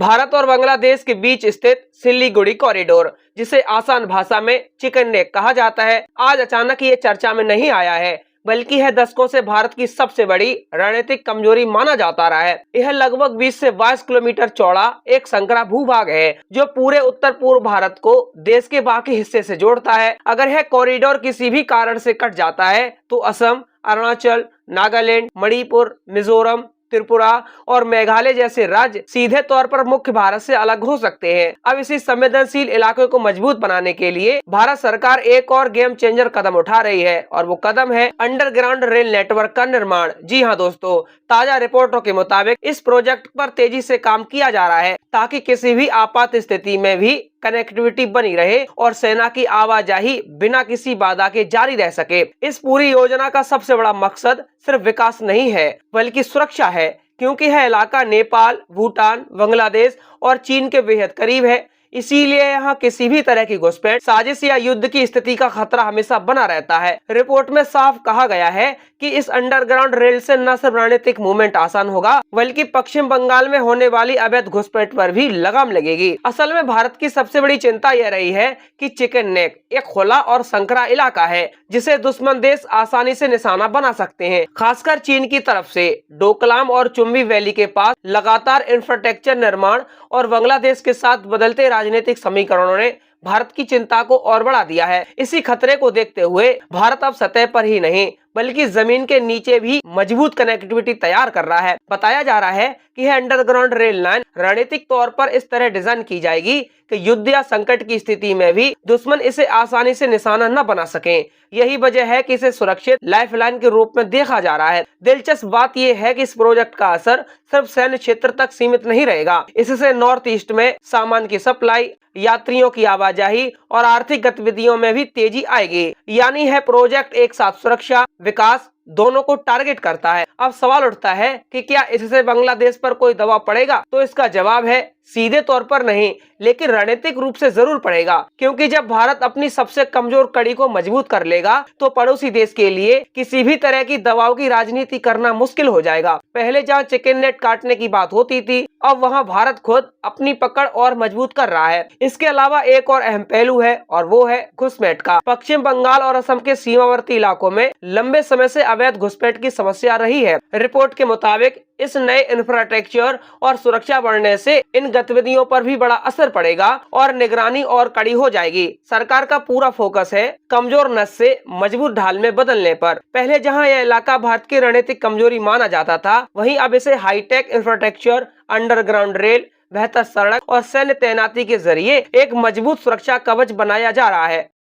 भारत और बांग्लादेश के बीच स्थित सिल्लीगुड़ी कॉरिडोर, जिसे आसान भाषा में चिकन नेक कहा जाता है, आज अचानक ये चर्चा में नहीं आया है, बल्कि है दशकों से भारत की सबसे बड़ी रणनीतिक कमजोरी माना जाता रहा है। यह लगभग 20 से 22 किलोमीटर चौड़ा एक संकरा भूभाग है, जो पूरे उत्तर पूर्व भारत को देश के बाकी हिस्से से जोड़ता है। अगर यह कॉरिडोर किसी भी कारण से कट जाता है, तो असम, अरुणाचल, नागालैंड, मणिपुर, मिजोरम, त्रिपुरा और मेघालय जैसे राज्य सीधे तौर पर मुख्य भारत से अलग हो सकते हैं। अब इसी संवेदनशील इलाके को मजबूत बनाने के लिए भारत सरकार एक और गेम चेंजर कदम उठा रही है, और वो कदम है अंडरग्राउंड रेल नेटवर्क का निर्माण। जी हाँ दोस्तों, ताजा रिपोर्टों के मुताबिक इस प्रोजेक्ट पर तेजी से काम किया जा रहा है, ताकि किसी भी आपात स्थिति में भी कनेक्टिविटी बनी रहे और सेना की आवाजाही बिना किसी बाधा के जारी रह सके। इस पूरी योजना का सबसे बड़ा मकसद सिर्फ विकास नहीं है, बल्कि सुरक्षा है, क्योंकि यह इलाका नेपाल, भूटान, बांग्लादेश और चीन के बेहद करीब है। इसीलिए यहाँ किसी भी तरह की घुसपैठ, साजिश या युद्ध की स्थिति का खतरा हमेशा बना रहता है। रिपोर्ट में साफ कहा गया है कि इस अंडरग्राउंड रेल से न सिर्फ रणनीतिक मूवमेंट आसान होगा, बल्कि पश्चिम बंगाल में होने वाली अवैध घुसपैठ पर भी लगाम लगेगी। असल में भारत की सबसे बड़ी चिंता यह रही है कि चिकन नेक एक खुला और संकरा इलाका है, जिसे दुश्मन देश आसानी से निशाना बना सकते हैं। खासकर चीन की तरफ से डोकलाम और चुम्बी वैली के पास लगातार इंफ्रास्ट्रक्चर निर्माण और बांग्लादेश के साथ बदलते राजनीतिक समीकरणों ने भारत की चिंता को और बढ़ा दिया है। इसी खतरे को देखते हुए भारत अब सतह पर ही नहीं, बल्कि जमीन के नीचे भी मजबूत कनेक्टिविटी तैयार कर रहा है। बताया जा रहा है कि यह अंडरग्राउंड रेल लाइन रणनीतिक तौर पर इस तरह डिजाइन की जाएगी कि युद्ध या संकट की स्थिति में भी दुश्मन इसे आसानी से निशाना न बना सके। यही वजह है कि इसे सुरक्षित लाइफलाइन के रूप में देखा जा रहा है। दिलचस्प बात यह है कि इस प्रोजेक्ट का असर सिर्फ सैन्य क्षेत्र तक सीमित नहीं रहेगा। इससे नॉर्थ ईस्ट में सामान की सप्लाई, यात्रियों की आवाजाही और आर्थिक गतिविधियों में भी तेजी आएगी। यानी है प्रोजेक्ट एक साथ सुरक्षा, विकास दोनों को टारगेट करता है। अब सवाल उठता है कि क्या इससे बांग्लादेश पर कोई दबाव पड़ेगा? तो इसका जवाब है सीधे तौर पर नहीं, लेकिन रणनीतिक रूप से जरूर पड़ेगा, क्योंकि जब भारत अपनी सबसे कमजोर कड़ी को मजबूत कर लेगा, तो पड़ोसी देश के लिए किसी भी तरह की दबाव की राजनीति करना मुश्किल हो जाएगा। पहले जहां चिकन नेट काटने की बात होती थी, अब वहां भारत खुद अपनी पकड़ और मजबूत कर रहा है। इसके अलावा एक और अहम पहलू है, और वो है घुसपैठ का। पश्चिम बंगाल और असम के सीमावर्ती इलाकों में लंबे समय से अवैध घुसपैठ की समस्या रही है। रिपोर्ट के मुताबिक इस नए इंफ्रास्ट्रक्चर और सुरक्षा बढ़ने से इन गतिविधियों पर भी बड़ा असर पड़ेगा और निगरानी और कड़ी हो जाएगी। सरकार का पूरा फोकस है कमजोर नस से मजबूत ढाल में बदलने पर। पहले जहां यह इलाका भारत की रणनीतिक कमजोरी माना जाता था, वहीं अब इसे हाईटेक इंफ्रास्ट्रक्चर, अंडरग्राउंड रेल, बेहतर सड़क और सैन्य तैनाती के जरिए एक मजबूत सुरक्षा कवच बनाया जा रहा है।